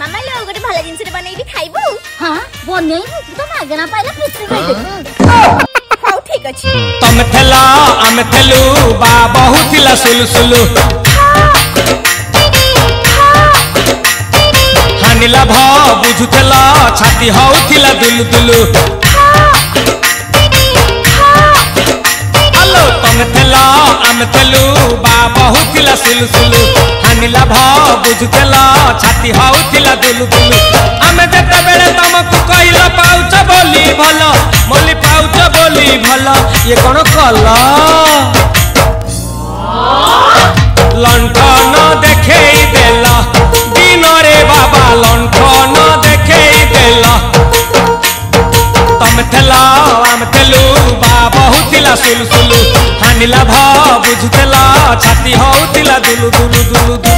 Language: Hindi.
मामा लो गोटे भल जिनस बनैबी खाइबू। हां बनैबू तो मागना पाइला पिस्त्री खाइबू। हाउ ठीक अछि। तम थेला हम थेलू बा बहुतिला सुलुसुलु हानिला भ बुझुतला छाती हौतिला दुलुदुलु हेलो तम थेला हम थेलू बा बहुतिला सुलुसुलु हानिला भ बुझुतला छाती हौतिला दुलुदुलु आमे जते बेले तमकु कहिला पाउच बोली भलो मोली पाउच बोली भलो ये कोन कला लंठन देखेई देला दिन रे बाबा लंठन देखेई देला तम थेला हम थेलू बा बहुतिला सुलुसुलु हानिला भ बुझुतला छाती हौतिला दुलु दुलु दुलु।